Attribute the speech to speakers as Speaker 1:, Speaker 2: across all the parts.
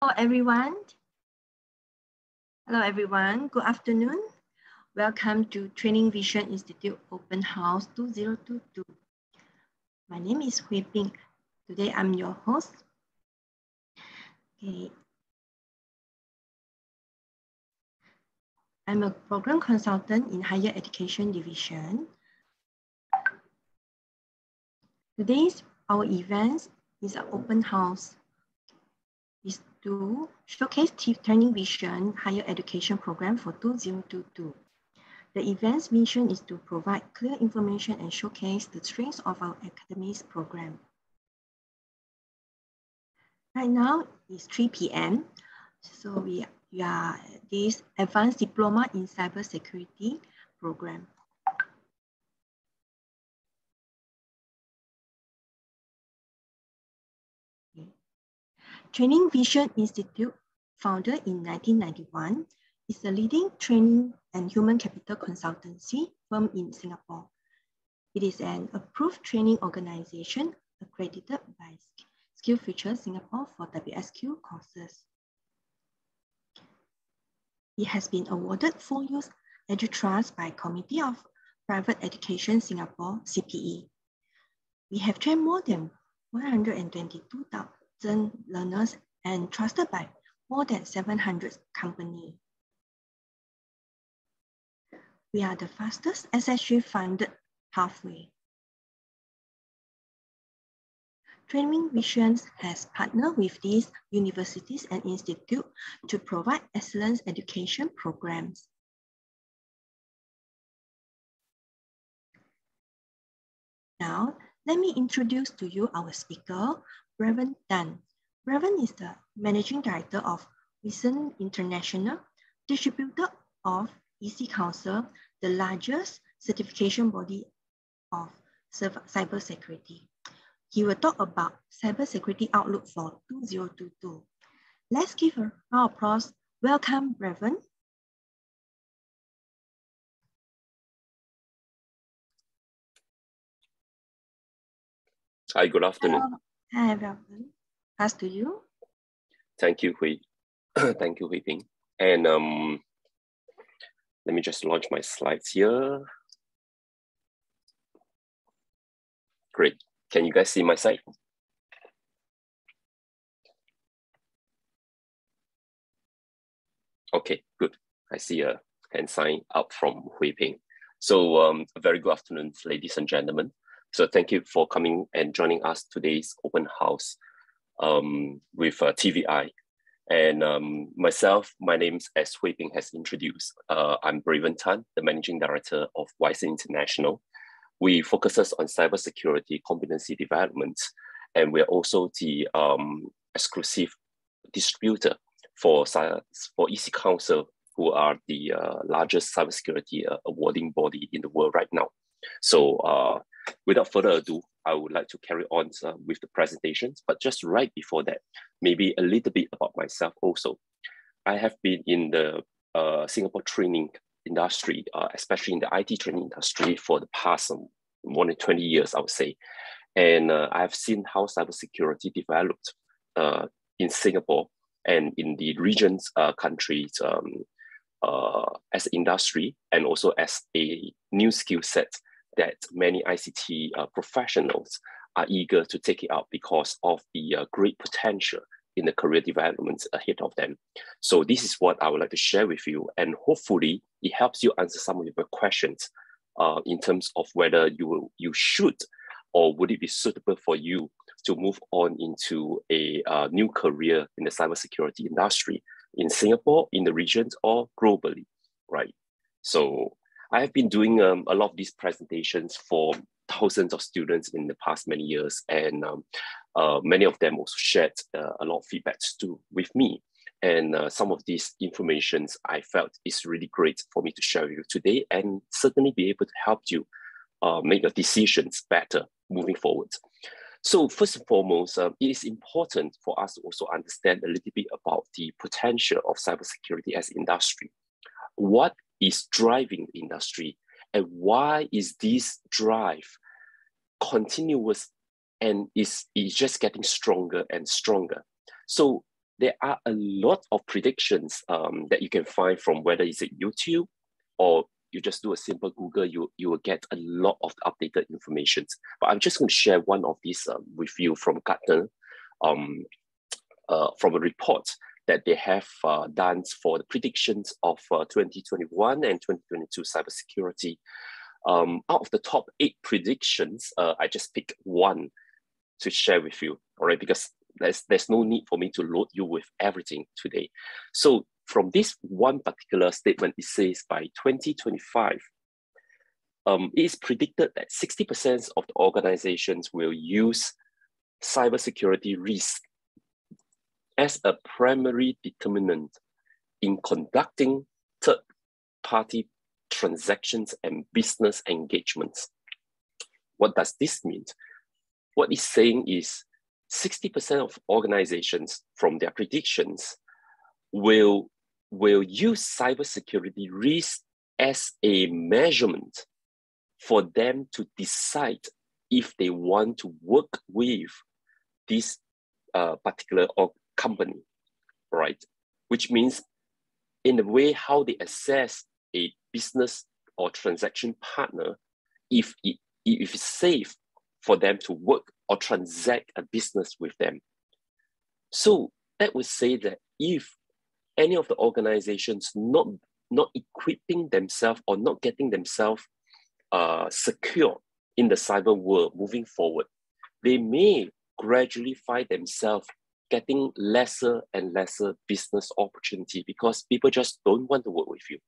Speaker 1: Hello, everyone. Hello, everyone. Good afternoon. Welcome to Training Vision Institute Open House 2022. My name is Hui Ping. Today, I'm your host. Okay. I'm a program consultant in Higher Education Division. Today's our event is an open house. Is to showcase Training Vision Higher Education Program for 2022. The event's mission is to provide clear information and showcase the strengths of our academics program. Right now it's 3 p.m. So we are this Advanced Diploma in Cybersecurity program. Okay. Training Vision Institute, founded in 1991, is a leading training and human capital consultancy firm in Singapore. It is an approved training organization accredited by SkillsFuture Singapore for WSQ courses. It has been awarded 4 years EduTrust by Committee of Private Education Singapore, CPE. We have trained more than 122,000 learners and trusted by more than 700 companies. We are the fastest SSG funded pathway. Training Vision has partnered with these universities and institutes to provide excellent education programs. Now, let me introduce to you our speaker, Brevin Tan. Brevin is the Managing Director of Wilson International, distributor of EasyCounsel, the largest certification body of cybersecurity. He will talk about cybersecurity outlook for 2022. Let's give a round of applause. Welcome, Brevin.
Speaker 2: Hi, good afternoon.
Speaker 1: Hi, Brevin. Pass to you.
Speaker 2: Thank you, Hui. Thank you, Hui Ping. And let me just launch my slides here. Great. Can you guys see my site? Okay, good. I see a hand sign up from Hui Ping. So a very good afternoon, ladies and gentlemen. So thank you for coming and joining us today's open house with TVI. And myself, my name's, as Hui Ping has introduced, I'm Brevin Tan, the Managing Director of Wilson International. We focus on cybersecurity competency development, and we're also the exclusive distributor for EasyCounsel, who are the largest cybersecurity awarding body in the world right now. So without further ado, I would like to carry on with the presentations, but just right before that, maybe a little bit about myself also. I have been in the Singapore training industry, especially in the IT training industry for the past more than 20 years, I would say. And I've seen how cybersecurity developed in Singapore and in the regions, countries as an industry, and also as a new skill set that many ICT professionals are eager to take it up because of the great potential in the career development ahead of them. So this is what I would like to share with you, and hopefully it helps you answer some of your questions in terms of whether you should or would it be suitable for you to move on into a new career in the cybersecurity industry in Singapore, in the regions, or globally, right? So I have been doing a lot of these presentations for thousands of students in the past many years, and many of them also shared a lot of feedbacks with me. And some of these informations I felt is really great for me to share with you today, and certainly be able to help you make your decisions better moving forward. So first and foremost, it is important for us to also understand a little bit about the potential of cybersecurity as industry. What is driving the industry, and why is this drive continuous and is just getting stronger and stronger? So there are a lot of predictions that you can find from whether it's at YouTube or you just do a simple Google, you will get a lot of updated information. But I'm just going to share one of these with you from Gartner, from a report that they have done for the predictions of 2021 and 2022 cybersecurity. Out of the top 8 predictions, I just picked one to share with you, all right, because there's no need for me to load you with everything today. So from this one particular statement, it says by 2025, it is predicted that 60% of the organizations will use cybersecurity risk as a primary determinant in conducting third-party transactions and business engagements. What does this mean? What it's saying is 60% of organizations from their predictions will use cybersecurity risk as a measurement for them to decide if they want to work with this particular company, right? Which means in a way how they assess a business or transaction partner, if it's safe for them to work or transact a business with them. So that would say that if any of the organizations not equipping themselves or not getting themselves secure in the cyber world moving forward, they may gradually find themselves getting lesser and lesser business opportunity because people just don't want to work with you.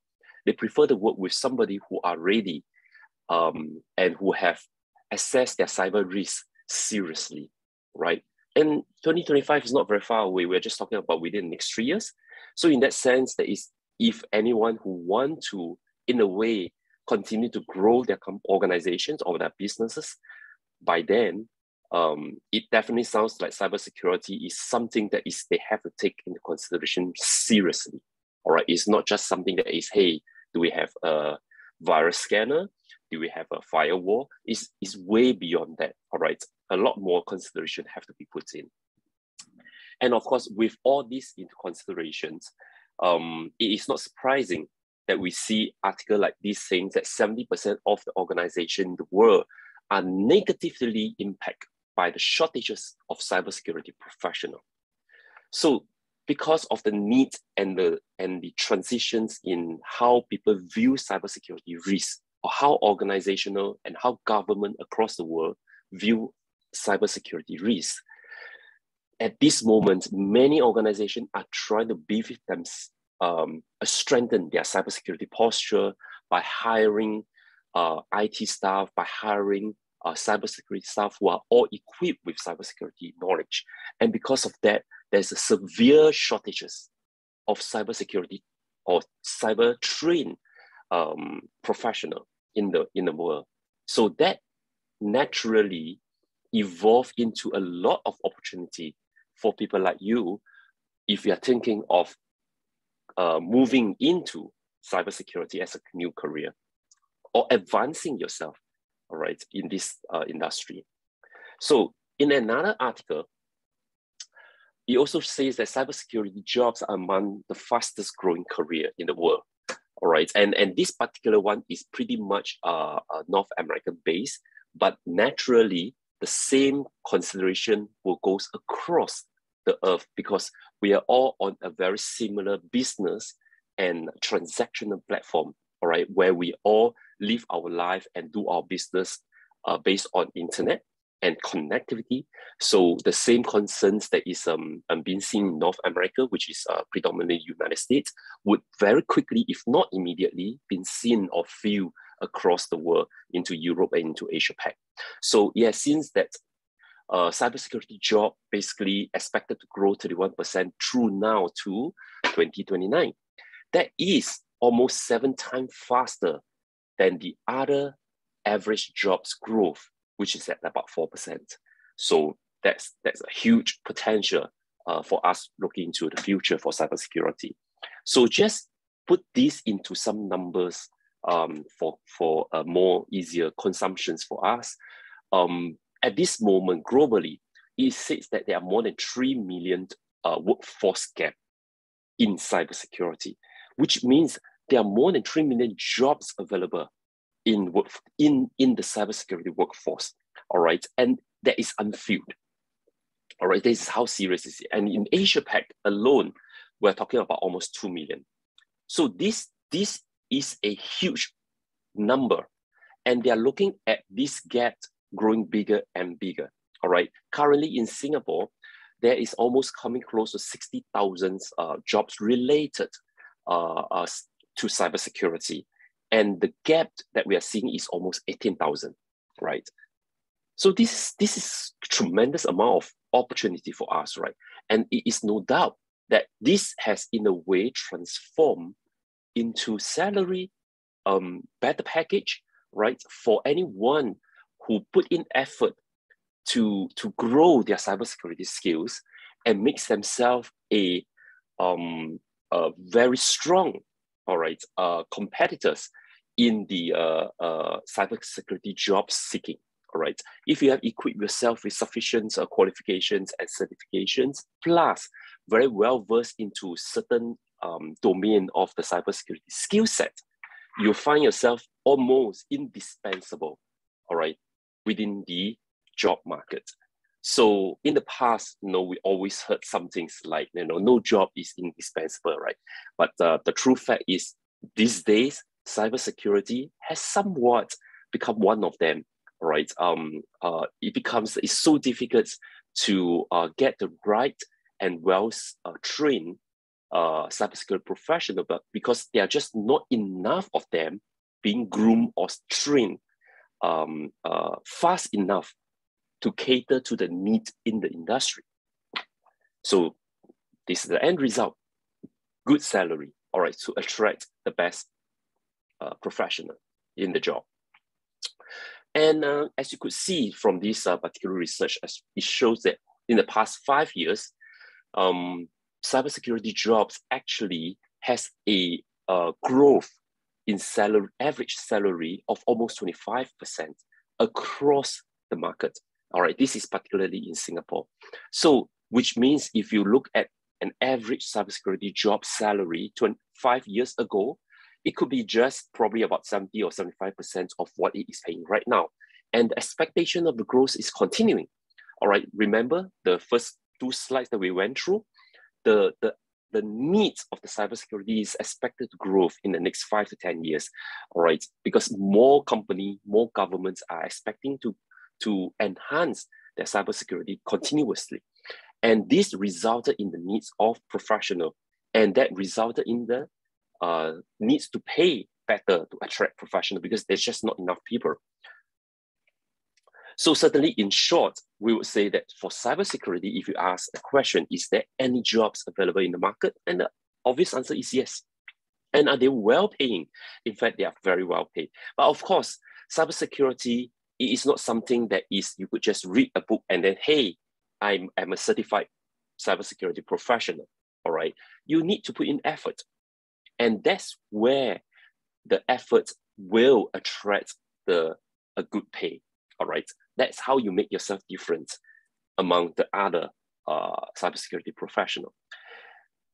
Speaker 2: They prefer to work with somebody who are ready and who have assessed their cyber risk seriously, right? And 2025 is not very far away. We're just talking about within the next 3 years. So in that sense, there is, if anyone who want to, in a way, continue to grow their organizations or their businesses, by then, it definitely sounds like cybersecurity is something that they have to take into consideration seriously. All right, it's not just something that is, hey, do we have a virus scanner? Do we have a firewall? It's way beyond that. All right, a lot more consideration have to be put in. And of course, with all these into considerations, it is not surprising that we see articles like this saying that 70% of the organizations in the world are negatively impacted by the shortages of cybersecurity professionals. So because of the need and the transitions in how people view cybersecurity risk, or how organizational and how government across the world view cybersecurity risk, at this moment, many organizations are trying to beef them, strengthen their cybersecurity posture by hiring IT staff, by hiring cybersecurity staff who are all equipped with cybersecurity knowledge. And because of that, there's a severe shortages of cybersecurity or cyber-trained professional in the world. So that naturally evolved into a lot of opportunity for people like you if you're thinking of moving into cybersecurity as a new career or advancing yourself, all right, in this industry. So in another article, it also says that cybersecurity jobs are among the fastest growing career in the world. All right, and this particular one is pretty much North American based, but naturally the same consideration will goes across the earth because we are all on a very similar business and transactional platform, all right, where we all live our life and do our business based on internet and connectivity. So the same concerns that is being seen in North America, which is predominantly United States, would very quickly, if not immediately, been seen or feel across the world into Europe and into Asia Pac. So yeah, since that cybersecurity job basically expected to grow 31% through now to 2029. That is almost 7 times faster than the other average jobs growth, which is at about 4%. So that's a huge potential for us looking into the future for cybersecurity. So just put this into some numbers for more easier consumptions for us. At this moment, globally, it says that there are more than 3 million workforce gap in cybersecurity, which means there are more than 3 million jobs available in the cybersecurity workforce. All right, and that is unfilled. All right, this is how serious it is. And in Asia Pac alone, we're talking about almost 2 million. So this is a huge number, and they are looking at this gap growing bigger and bigger. All right, currently in Singapore, there is almost coming close to 60,000 jobs related to cybersecurity, and the gap that we are seeing is almost 18,000. Right, so this is tremendous amount of opportunity for us, right? And it is no doubt that this has in a way transformed into salary, better package, right? For anyone who put in effort to grow their cybersecurity skills and makes themselves a very strong, all right, competitors in the cybersecurity job seeking. All right, if you have equipped yourself with sufficient qualifications and certifications, plus very well versed into certain domain of the cybersecurity skill set, you'll find yourself almost indispensable, all right, within the job market. So in the past, we always heard some things like, no job is indispensable, right? But the true fact is, these days, cybersecurity has somewhat become one of them, right? It's so difficult to get the right and well trained cybersecurity professional, but because there are just not enough of them being groomed or trained fast enough to cater to the need in the industry. So this is the end result: good salary, all right, to attract the best professional in the job. And as you could see from this particular research, it shows that in the past 5 years, cybersecurity jobs actually has a growth in salary, average salary of almost 25% across the market. All right, this is particularly in Singapore. So, which means if you look at an average cybersecurity job salary 25 years ago, it could be just probably about 70 or 75% of what it is paying right now. And the expectation of the growth is continuing. All right, remember the first 2 slides that we went through? The needs of the cybersecurity is expected to grow in the next 5 to 10 years, all right? Because more companies, more governments are expecting to enhance their cybersecurity continuously. And this resulted in the needs of professionals, and that resulted in the needs to pay better to attract professionals, because there's just not enough people. So certainly, in short, we would say that for cybersecurity, if you ask a question, is there any jobs available in the market? And the obvious answer is yes. And are they well paying? In fact, they are very well paid. But of course, cybersecurity is not something that is you could just read a book and then, hey, I'm a certified cybersecurity professional. All right, you need to put in effort. And that's where the effort will attract a good pay. All right, that's how you make yourself different among the other cybersecurity professional.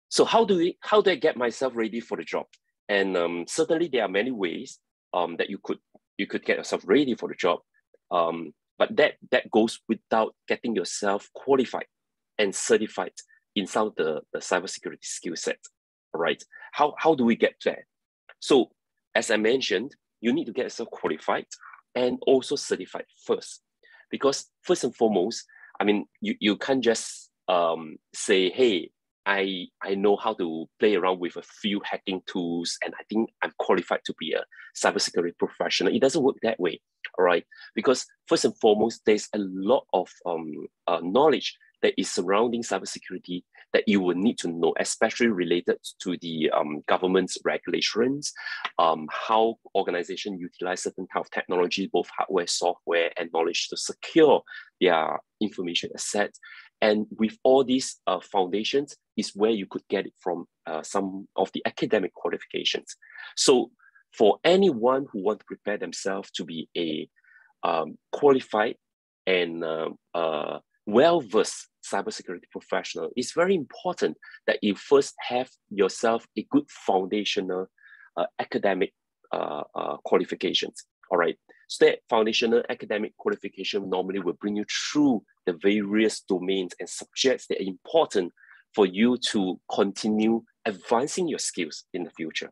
Speaker 2: So how do I get myself ready for the job? And certainly there are many ways that you could get yourself ready for the job. But that goes without getting yourself qualified and certified in some of the cybersecurity skill set. All right, how do we get there? So as I mentioned, you need to get yourself qualified and also certified first, because first and foremost, I mean, you can't just say, hey, I know how to play around with a few hacking tools and I think I'm qualified to be a cybersecurity professional. It doesn't work that way, all right? Because first and foremost, there's a lot of knowledge that is surrounding cybersecurity that you will need to know, especially related to the government's regulations, how organizations utilize certain kind of technology, both hardware, software, and knowledge to secure their information assets. And with all these foundations is where you could get it from some of the academic qualifications. So for anyone who wants to prepare themselves to be a qualified and well-versed cybersecurity professional, it's very important that you first have yourself a good foundational academic qualifications. All right. So that foundational academic qualification normally will bring you through the various domains and subjects that are important for you to continue advancing your skills in the future.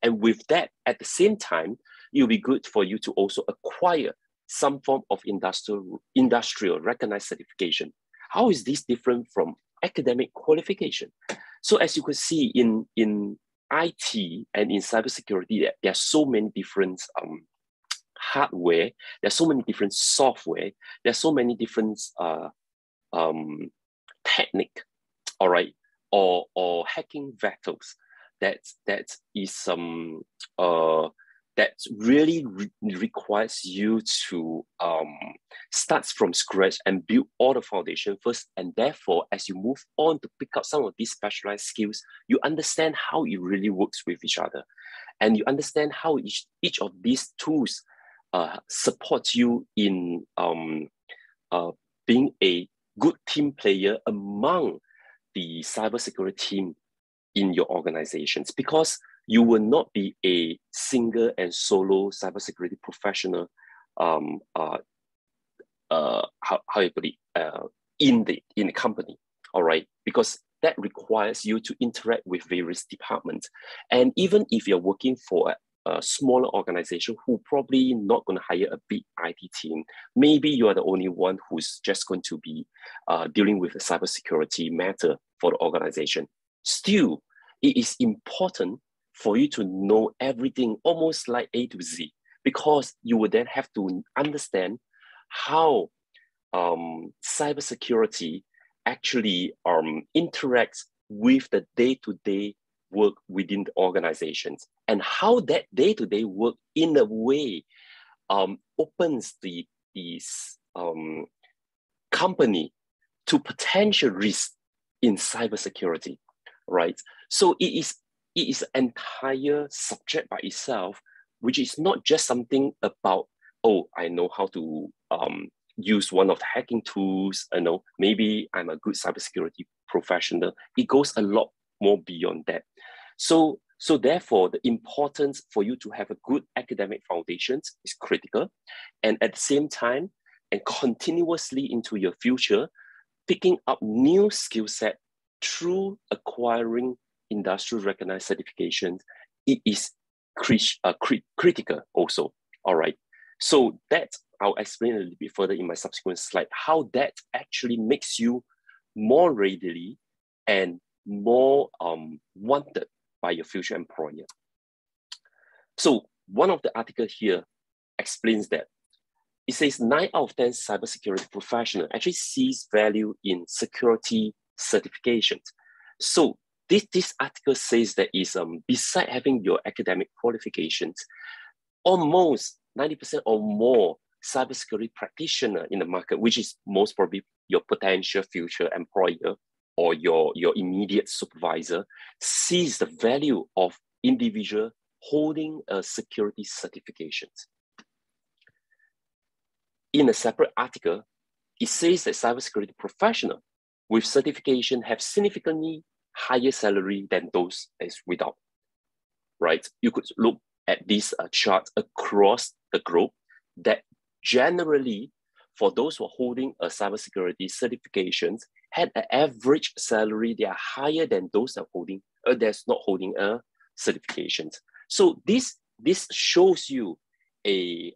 Speaker 2: And with that, at the same time, it'll be good for you to also acquire some form of industrial recognized certification. How is this different from academic qualification? So as you can see in IT and in cybersecurity, there are so many different hardware, there are so many different software, there are so many different technique, all right, or hacking vectors that really requires you to start from scratch and build all the foundation first. And therefore, as you move on to pick up some of these specialized skills, you understand how it really works with each other. And you understand how each of these tools supports you in being a good team player among the cybersecurity team in your organizations, because you will not be a single and solo cybersecurity professional, how you put it, in the company, all right? Because that requires you to interact with various departments. And even if you're working for a smaller organization who probably not going to hire a big IT team, maybe you are the only one who's just going to be dealing with a cybersecurity matter for the organization. Still, it is important for you to know everything almost like A to Z, because you would then have to understand how cybersecurity actually interacts with the day-to-day work within the organizations, and how that day-to-day work in a way opens the company to potential risk in cybersecurity, right? So it is an entire subject by itself, which is not just something about, oh, I know how to use one of the hacking tools, I know, maybe I'm a good cybersecurity professional. It goes a lot more beyond that. So therefore, the importance for you to have a good academic foundations is critical. And at the same time, and continuously into your future, picking up new skill set through acquiring industrial recognized certifications, it is critical also, all right? So that, I'll explain a little bit further in my subsequent slide, how that actually makes you more readily and more wanted by your future employer. So one of the articles here explains that. It says 9 out of 10 cybersecurity professionals actually sees value in security certifications. So this article says that is beside having your academic qualifications, almost 90% or more cybersecurity practitioner in the market, which is most probably your potential future employer or your immediate supervisor, sees the value of individual holding a security certifications. In a separate article, it says that cybersecurity professionals with certification have significantly higher salary than those as without, right? You could look at this chart across the globe that generally, for those who are holding a cybersecurity certifications, had an average salary that are higher than those that are holding, that's not holding a certifications. So this shows you a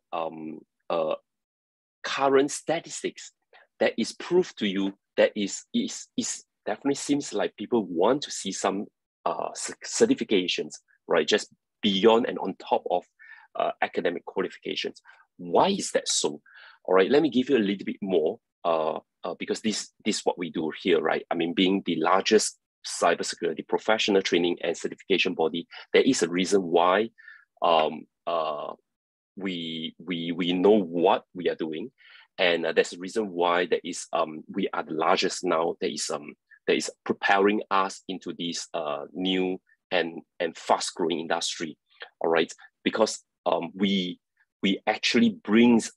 Speaker 2: current statistics that is proof to you that is definitely seems like people want to see some certifications, right? Just beyond and on top of academic qualifications. Why is that so? All right, let me give you a little bit more because this is what we do here, right? I mean, being the largest cybersecurity professional training and certification body, there is a reason why we know what we are doing, and that's the reason why there is we are the largest now. That is propelling us into this new and fast growing industry. All right, because we actually brings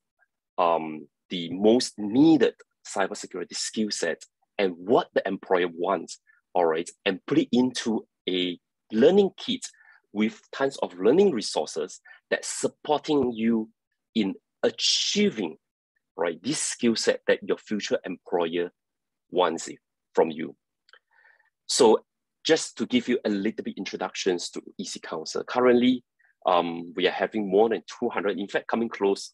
Speaker 2: the most needed cybersecurity skill set and what the employer wants, all right, and put it into a learning kit with tons of learning resources that's supporting you in achieving, right, this skill set that your future employer wants from you. So just to give you a little bit introductions to EasyCounsel, currently we are having more than 200, in fact, coming close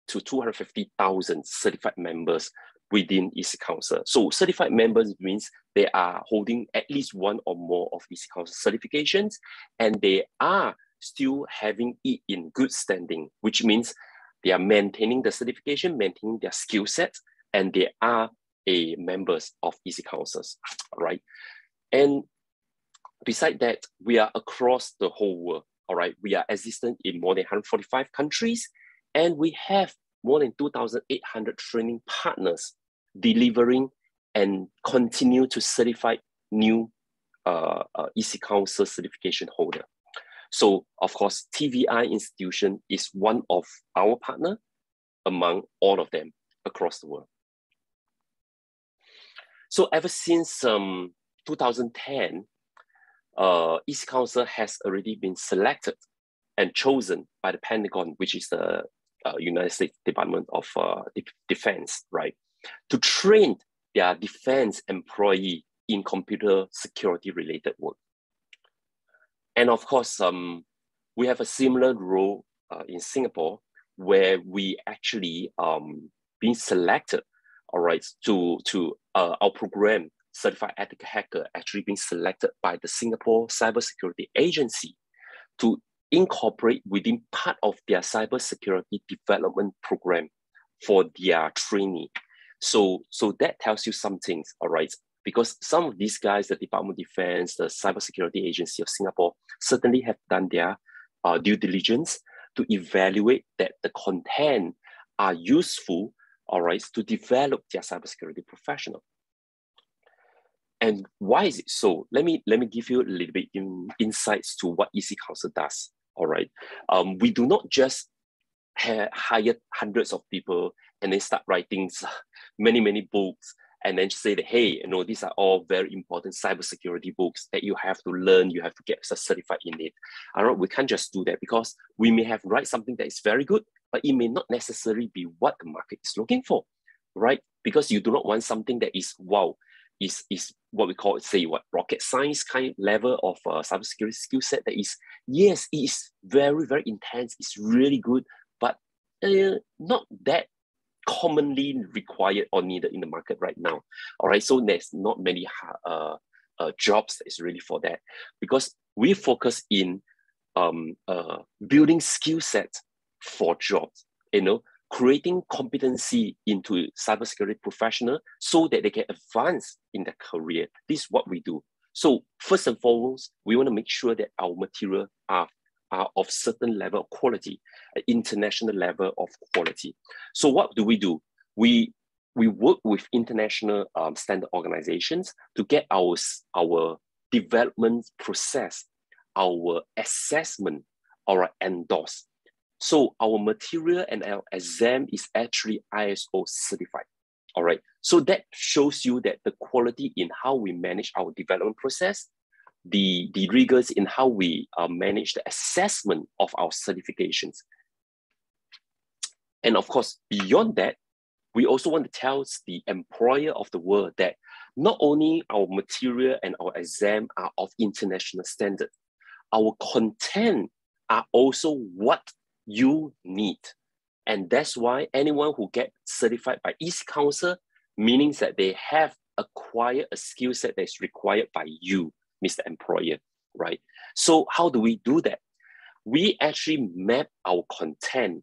Speaker 2: to 250,000 certified members within EasyCounsel. So certified members means they are holding at least one or more of EasyCounsel certifications, and they are still having it in good standing, which means they are maintaining the certification, maintaining their skill set, and they are members of EasyCounsel, right? And beside that, we are across the whole world, all right? We are existent in more than 145 countries, and we have more than 2,800 training partners delivering and continue to certify new EasyCounsel certification holder. So, of course, TVI institution is one of our partner among all of them across the world. So ever since 2010, EasyCounsel has already been selected and chosen by the Pentagon, which is the United States Department of Defense, right, to train their defense employee in computer security related work. And of course, we have a similar role in Singapore, where we actually being selected, all right, to our program, Certified Ethical Hacker, actually being selected by the Singapore Cybersecurity Agency to incorporate within part of their cybersecurity development program for their trainee. So that tells you some things, all right? Because some of these guys, the Department of Defense, the Cybersecurity Agency of Singapore, certainly have done their due diligence to evaluate that the content are useful, all right, to develop their cybersecurity professional. And why is it so? Let me give you a little bit insights to what EasyCounsel does. All right, we do not just hire hundreds of people and then start writing many books and then say that, hey, you know, these are all very important cybersecurity books that you have to learn, you have to get certified in it. All right, we can't just do that, because we may have write something that is very good, but it may not necessarily be what the market is looking for, right? Because you do not want something that is, wow, is what we call, say, what, rocket science kind of level of cybersecurity skill set that is, yes, it is very intense, it's really good, but not that commonly required or needed in the market right now. All right, so there's not many jobs that is really for that, because we focus in building skill sets for jobs, you know, creating competency into cybersecurity professional so that they can advance in their career. This is what we do. So first and foremost, we want to make sure that our material are of certain level of quality, an international level of quality. So what do? We work with international standard organizations to get our development process, our assessment, or endorsed. So our material and our exam is actually ISO certified. All right. So that shows you that the quality in how we manage our development process, the rigors in how we manage the assessment of our certifications. And of course, beyond that, we also want to tell the employer of the world that not only our material and our exam are of international standard, our content are also what you need. And that's why anyone who gets certified by EasyCounsel, meaning that they have acquired a skill set that is required by you, Mr. Employer, right? So how do we do that? We actually map our content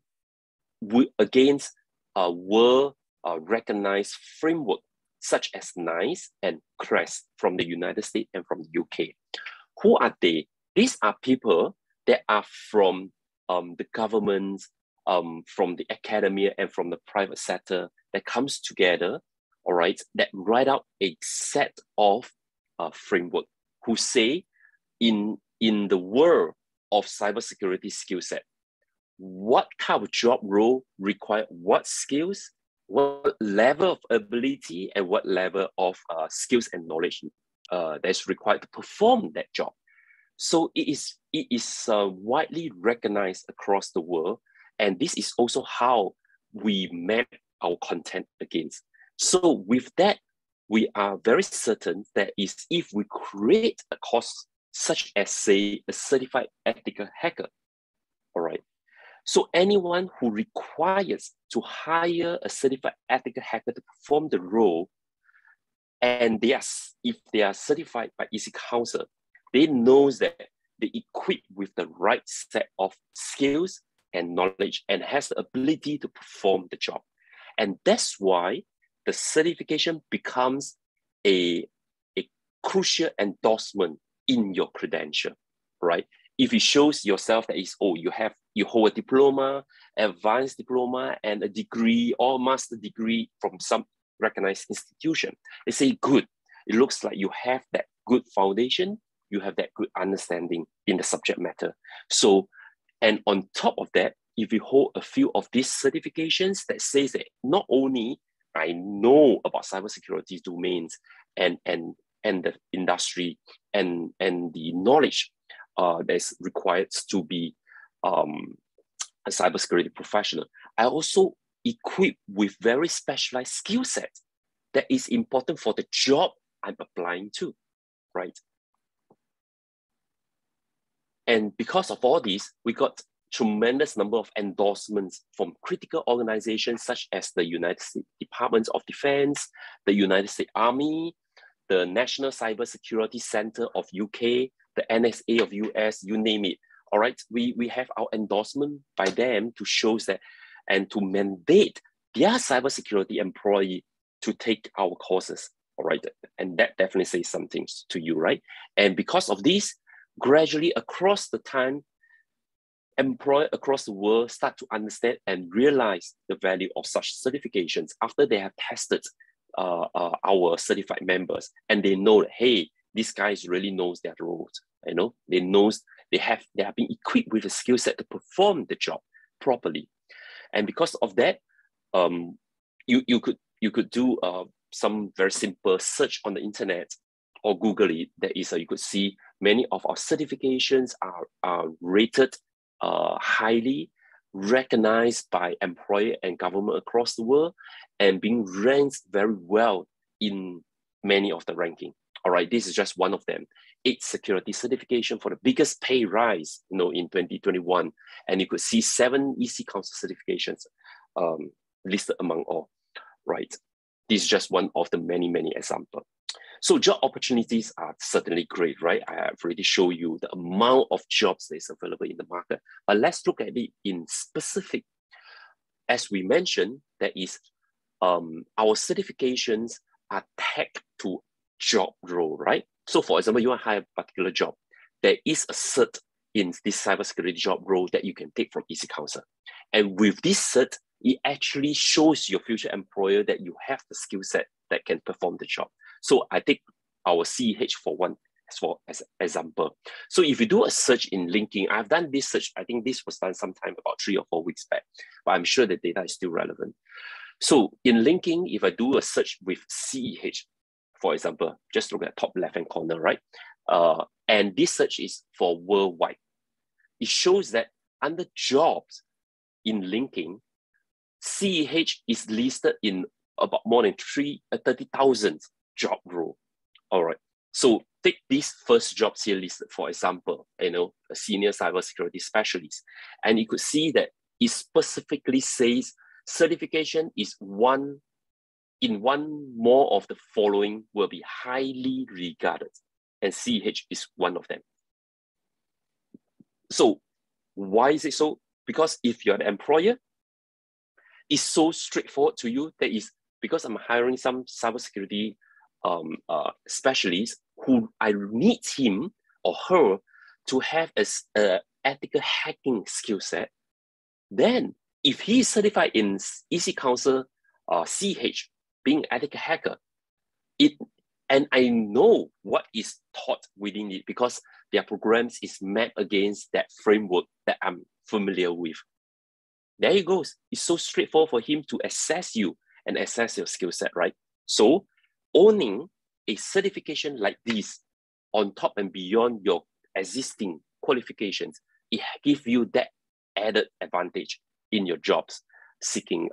Speaker 2: against a world-recognized framework such as NICE and CREST from the United States and from the UK. Who are they? These are people that are from the government, from the academia, and from the private sector that comes together, all right, that write out a set of framework, who say in the world of cybersecurity skill set, what kind of job role require what skills, what level of ability and what level of skills and knowledge that's required to perform that job. So it is widely recognized across the world, and this is also how we map our content against. So with that, we are very certain that if we create a course such as, say, a certified ethical hacker, all right, so anyone who requires to hire a certified ethical hacker to perform the role, and if they are certified by EasyCounsel, they know that they equip with the right set of skills and knowledge and has the ability to perform the job. And that's why the certification becomes a crucial endorsement in your credential, right? If it shows yourself that you hold a diploma, advanced diploma, and a degree or master degree from some recognized institution, they say good. It looks like you have that good foundation, you have that good understanding in the subject matter. So, and on top of that, if you hold a few of these certifications that says that not only I know about cybersecurity domains and the industry and the knowledge that's required to be a cybersecurity professional, I also equip with very specialized skill sets that is important for the job I'm applying to, right? And because of all this, we got tremendous number of endorsements from critical organizations such as the United States Department of Defense, the United States Army, the National Cybersecurity Center of UK, the NSA of US, you name it. All right, we have our endorsement by them to show that and to mandate their cybersecurity employee to take our courses. All right, and that definitely says something to you, right? And because of this, gradually across the time, employers across the world start to understand and realize the value of such certifications after they have tested our certified members, and they know that, hey, these guys really knows their roles. You know, they have been equipped with a skill set to perform the job properly, and because of that, you could do some very simple search on the internet or Google it. That is, you could see many of our certifications are rated highly, recognized by employer and government across the world, and being ranked very well in many of the ranking. All right, this is just one of them. 8 security certification for the biggest pay rise, in 2021, and you could see 7 EasyCounsel certifications listed among all. Right, this is just one of the many examples. So job opportunities are certainly great, right? I have already shown you the amount of jobs that is available in the market. But let's look at it in specific. As we mentioned, that is our certifications are tagged to job role, right? So for example, you want to hire a particular job, there is a cert in this cybersecurity job role that you can take from EasyCounsel. And with this cert, it actually shows your future employer that you have the skill set that can perform the job. So I take our CEH for one as example. So if you do a search in LinkedIn, I've done this search, I think this was done sometime about 3 or 4 weeks back, but I'm sure the data is still relevant. So in LinkedIn, if I do a search with CEH, for example, just look at top left-hand corner, right? And this search is for worldwide. It shows that under jobs in LinkedIn, CEH is listed in about more than 30,000 job role. All right. So take these first jobs here listed, for example, a senior cybersecurity specialist, and you could see that it specifically says certification is one more of the following will be highly regarded, and CEH is one of them. So why is it so? Because if you're the employer, it's so straightforward to you. That is because I'm hiring some cybersecurity specialist who I need him or her to have a ethical hacking skill set. Then if he is certified in EasyCounsel CH, being ethical hacker, and I know what is taught within it because their programs is mapped against that framework that I'm familiar with. There he goes. It's so straightforward for him to assess you and assess your skill set, right? So owning a certification like this on top and beyond your existing qualifications, it gives you that added advantage in your jobs seeking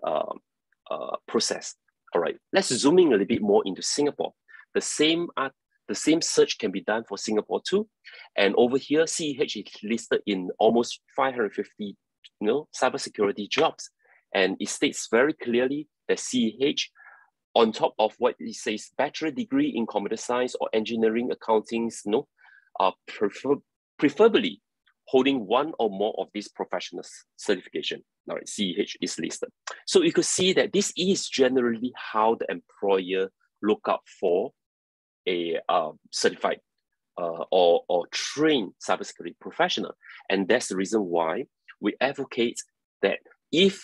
Speaker 2: process. All right, let's zoom in a little bit more into Singapore. The same search can be done for Singapore too. And over here, CEH is listed in almost 550, cybersecurity jobs. And it states very clearly that CEH, on top of what it says, bachelor degree in computer science or engineering, accounting, preferably holding one or more of these professional certification. All right, CEH is listed. So you could see that this is generally how the employer look out for a certified or trained cybersecurity professional. And that's the reason why we advocate that if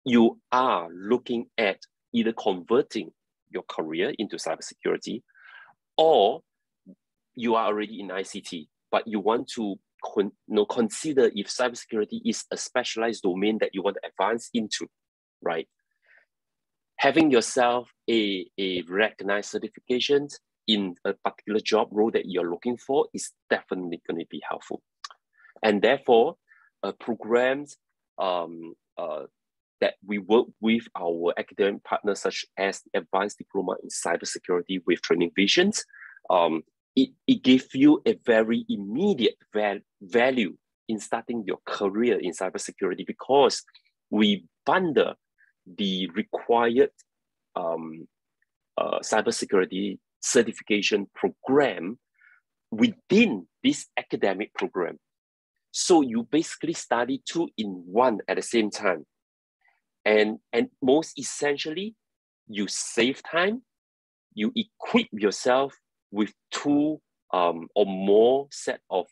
Speaker 2: you are looking at either converting your career into cybersecurity, or you are already in ICT, but you want to consider if cybersecurity is a specialized domain that you want to advance into, right? Having yourself a recognized certification in a particular job role that you're looking for is definitely going to be helpful. And therefore, programs that we work with our academic partners, such as the Advanced Diploma in Cybersecurity with Training Visions, it gives you a very immediate value in starting your career in cybersecurity, because we bundle the required cybersecurity certification program within this academic program. So you basically study 2 in 1 at the same time. And most essentially, you save time, you equip yourself with 2 or more set of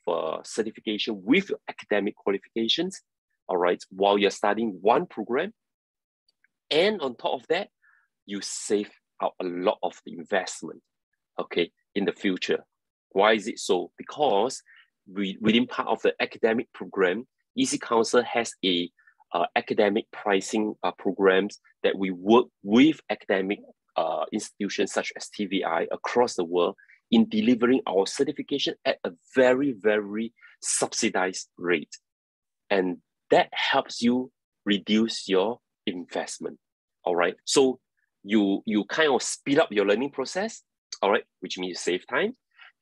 Speaker 2: certification with your academic qualifications, all right, while you're studying one program. And on top of that, you save out a lot of the investment, okay, in the future. Why is it so? Because within part of the academic program, EasyCounsel has a academic pricing programs that we work with academic institutions such as TVI across the world in delivering our certification at a very, very subsidized rate. And that helps you reduce your investment, all right? So you kind of speed up your learning process, all right, which means you save time,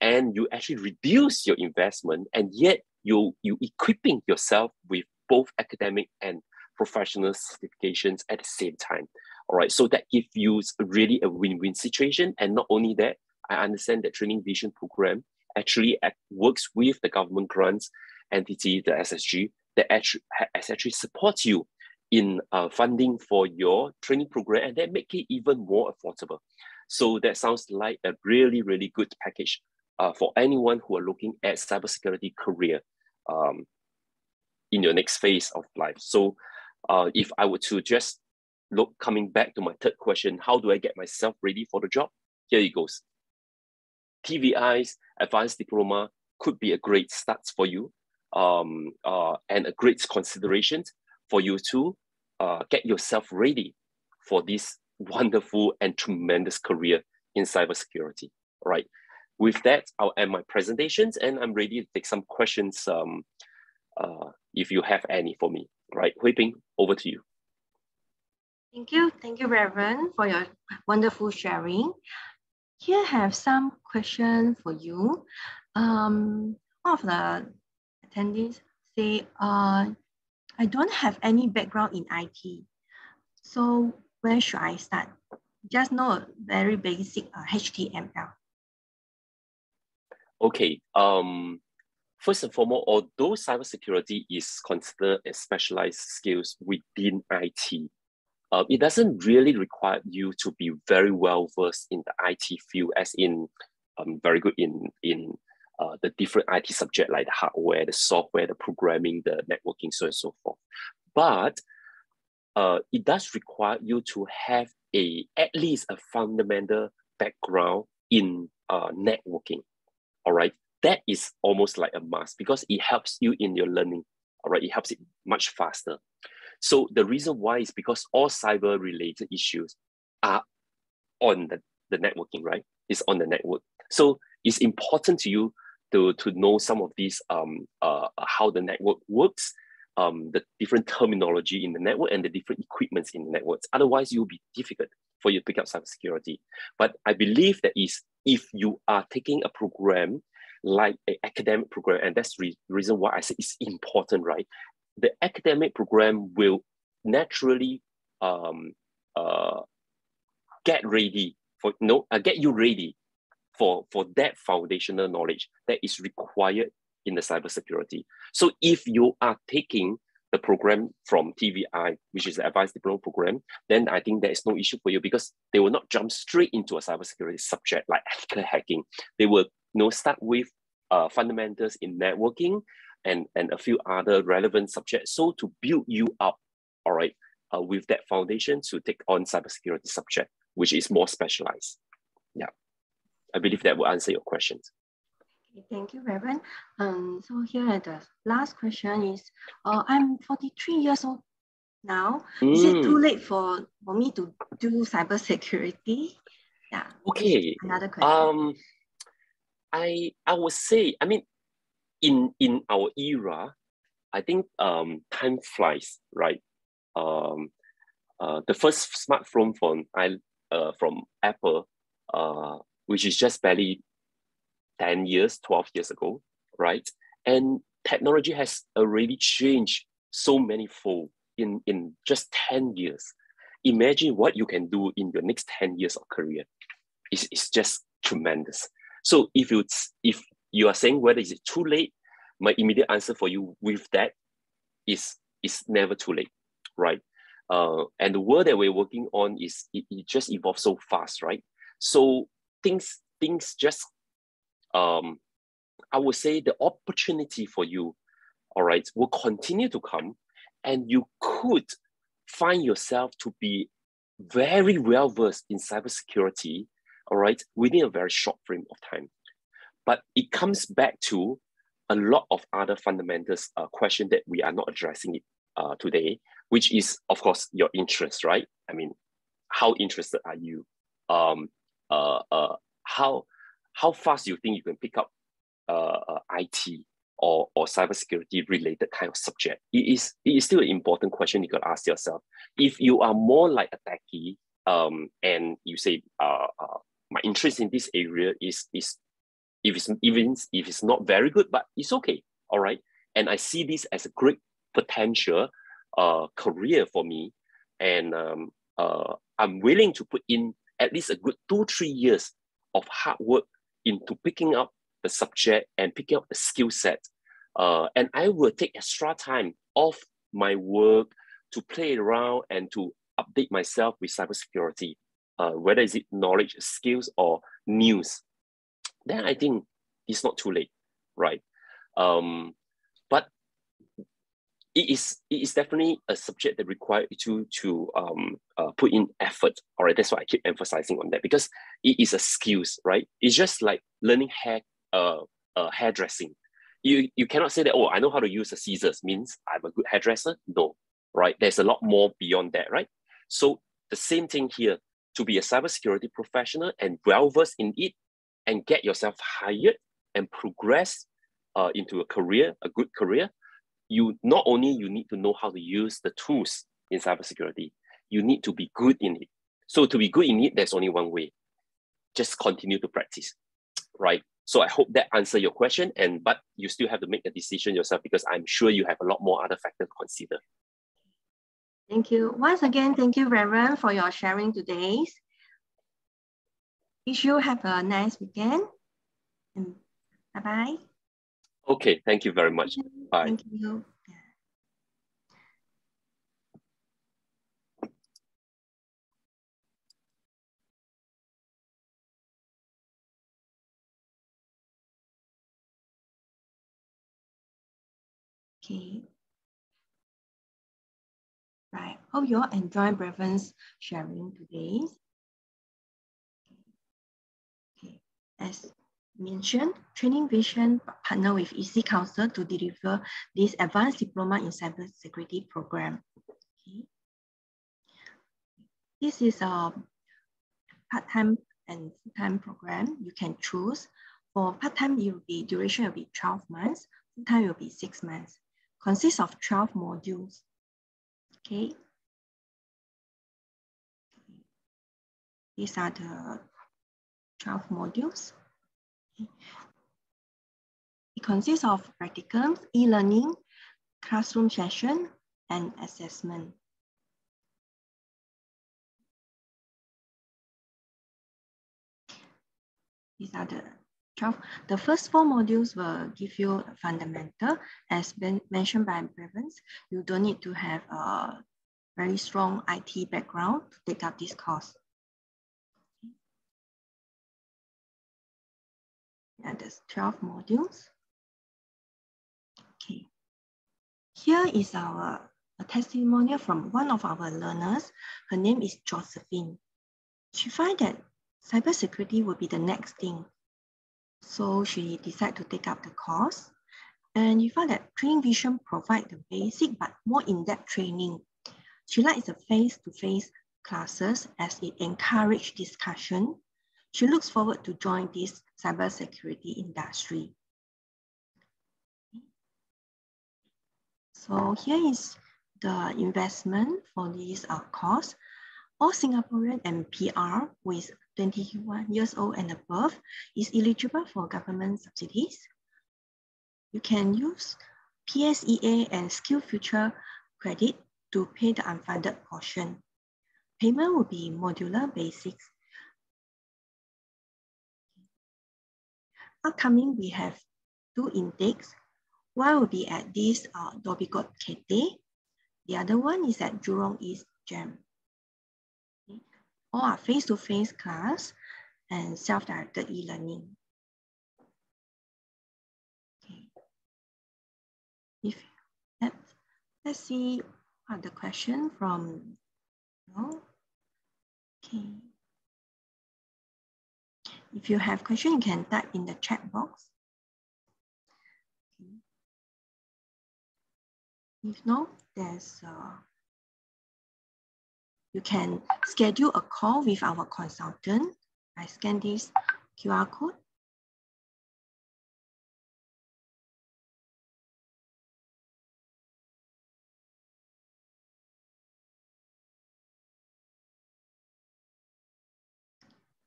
Speaker 2: and you actually reduce your investment, and yet you equipping yourself with both academic and professional certifications at the same time. All right, so that gives you really a win-win situation. And not only that, I understand that Training Vision program actually works with the government grants entity, the SSG, that actually supports you in funding for your training program, and that make it even more affordable. So that sounds like a really, really good package for anyone who are looking at cybersecurity career in your next phase of life. So if I were to just coming back to my third question, how do I get myself ready for the job? Here it goes. TVI's Advanced Diploma could be a great start for you and a great consideration for you to get yourself ready for this wonderful and tremendous career in cybersecurity. All right. With that, I'll end my presentations, and I'm ready to take some questions if you have any for me. All right, Hui Ping, over to you.
Speaker 1: Thank you, Reverend, for your wonderful sharing. Here I have some questions for you. One of the attendees say, I don't have any background in IT. So where should I start? Just know a very basic HTML.
Speaker 2: Okay. First and foremost, although cybersecurity is considered a specialized skills within IT, it doesn't really require you to be very well versed in the IT field, as in very good in the different IT subject like the hardware, the software, the programming, the networking, so on and so forth. But it does require you to have at least a fundamental background in networking. All right, that is almost like a must, because it helps you in your learning. All right, it helps it much faster. So the reason why is because all cyber related issues are on the networking, right? It's on the network. So it's important to you to know some of these, how the network works, the different terminology in the network and the different equipments in the networks. Otherwise, it will be difficult for you to pick up cybersecurity. But I believe that is if you are taking a program like an academic program, and that's the reason why I say it's important, right? The academic program will naturally get you ready for that foundational knowledge that is required in the cybersecurity. So if you are taking the program from TVI, which is the Advanced Diploma program, then I think there is no issue for you because they will not jump straight into a cybersecurity subject like ethical hacking. They will start with fundamentals in networking and a few other relevant subjects. So to build you up, all right, with that foundation to take on cybersecurity subject, which is more specialized. Yeah, I believe that will answer your questions.
Speaker 1: Okay, thank you, Reverend. So here the last question is, I'm 43 years old now. Is it too late for me to do cybersecurity? Yeah.
Speaker 2: Okay.
Speaker 1: Another question.
Speaker 2: I would say, I mean, in our era, I think time flies, right? The first smartphone from Apple, which is just barely 10 years, 12 years ago, right? And technology has already changed so many fold in just 10 years. Imagine what you can do in your next 10 years of career. It's just tremendous. So if you are saying whether is it too late, my immediate answer for you with that is never too late, right? And the world that we're working on is it just evolves so fast, right? So things just I would say the opportunity for you, all right, will continue to come, and you could find yourself to be very well versed in cybersecurity, all right, within a very short frame of time. But it comes back to a lot of other fundamentals question that we are not addressing it today, which is, of course, your interest, right? I mean, how interested are you? How fast do you think you can pick up IT or cybersecurity related kind of subject? It is still an important question you can ask yourself. If you are more like a techie, and you say, my interest in this area is if it's not very good, but it's okay, all right. And I see this as a great potential career for me, and I'm willing to put in at least a good 2-3 years of hard work into picking up the subject and picking up the skill set. And I will take extra time off my work to play around and to update myself with cybersecurity, whether it's knowledge, skills, or news. Then I think it's not too late, right? But it is definitely a subject that requires you to put in effort. All right, that's why I keep emphasizing on that, because it is a skills, right? It's just like learning hairdressing. You cannot say that, oh, I know how to use the scissors means I'm a good hairdresser. No, right? There's a lot more beyond that, right? So the same thing here, to be a cybersecurity professional and well-versed in it and get yourself hired and progress into a career, a good career, you not only you need to know how to use the tools in cybersecurity, you need to be good in it. So to be good in it, there's only one way. Just continue to practice, right? So I hope that answers your question, but you still have to make a decision yourself, because I'm sure you have a lot more other factors to consider.
Speaker 1: Thank you. Once again, thank you, Reverend, for your sharing today. Wish you have a nice weekend. And bye-bye.
Speaker 2: Okay, thank you very much. Bye.
Speaker 1: Thank you. Okay. Right. Hope you all enjoy Reverend's sharing today. Okay. As mentioned, Training Vision partner with EasyCounsel to deliver this Advanced Diploma in Cybersecurity program. This is a part-time and full-time program. You can choose. For part-time, duration will be 12 months. Full-time will be 6 months. Consists of 12 modules. Okay. These are the 12 modules. Okay. It consists of practicums, e-learning, classroom session, and assessment. These are the 12. The first 4 modules will give you a fundamental. As been mentioned by Brevans, you don't need to have a very strong IT background to take up this course. And there's 12 modules. Okay. Here is a testimonial from one of our learners. Her name is Josephine. She finds that cybersecurity will be the next thing. So she decided to take up the course. And you found that Training Vision provides the basic but more in-depth training. She likes the face-to-face classes as it encourages discussion. She looks forward to join this cybersecurity industry. So here is the investment for this course. All Singaporean and PR with 21 years old and above is eligible for government subsidies. You can use PSEA and SkillsFuture credit to pay the unfunded portion. Payment will be modular basis. Upcoming, we have 2 intakes. One will be at this Dhoby Ghaut KT. The other one is at Jurong East GEM. Okay. All are face-to-face class and self-directed e-learning. Okay. Let's see what the question from Okay. If you have question, you can type in the chat box. Okay. If not, you can schedule a call with our consultant. I scan this QR code.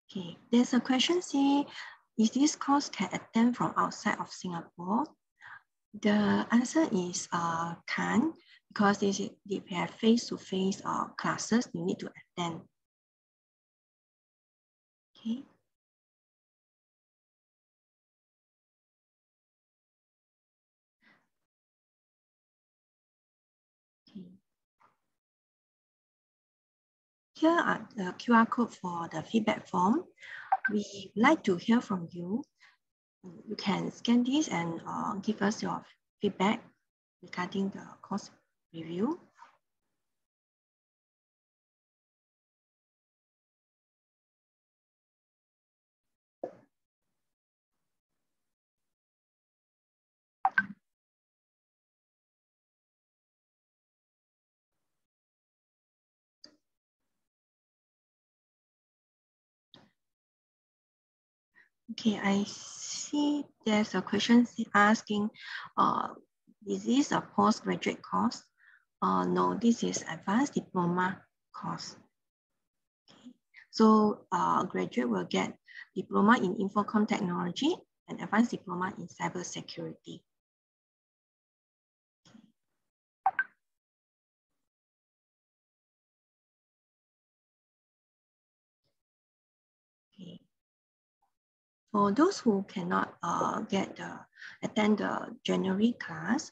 Speaker 1: Okay, there's a question saying, is this course can attend from outside of Singapore? The answer is can, because if you have face-to-face classes, you need to attend. Okay. Okay. Here are the QR code for the feedback form. We like to hear from you. You can scan this and give us your feedback regarding the course review. Okay, I see there's a question asking, is this a postgraduate course? No, this is Advanced Diploma course. Okay. So graduate will get Diploma in info-comm technology and Advanced Diploma in cybersecurity. Okay. For those who cannot attend the January class,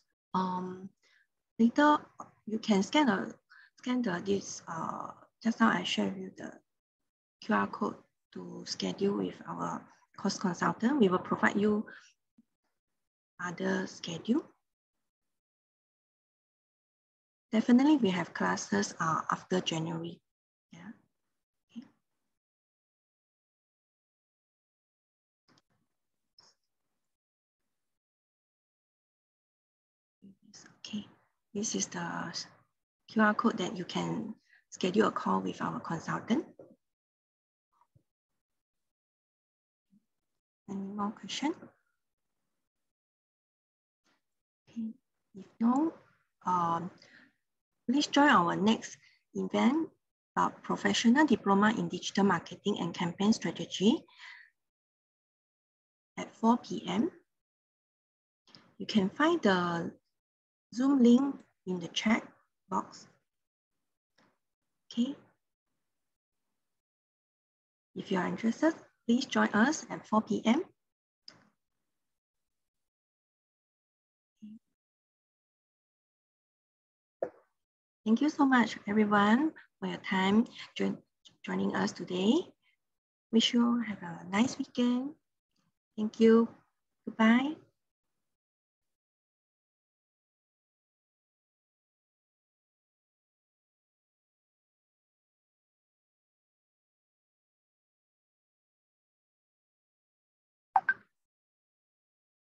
Speaker 1: later you can scan this. Just now I shared you the QR code to schedule with our course consultant. We will provide you other schedule. Definitely, we have classes after January. Yeah. Okay, this is the QR code that you can schedule a call with our consultant. Any more questions? Okay. If no, please join our next event about Professional Diploma in Digital Marketing and Campaign Strategy at 4 p.m. You can find the Zoom link in the chat box. Okay. If you are interested, please join us at 4 p.m. Thank you so much, everyone, for your time joining us today. Wish you have a nice weekend. Thank you. Goodbye.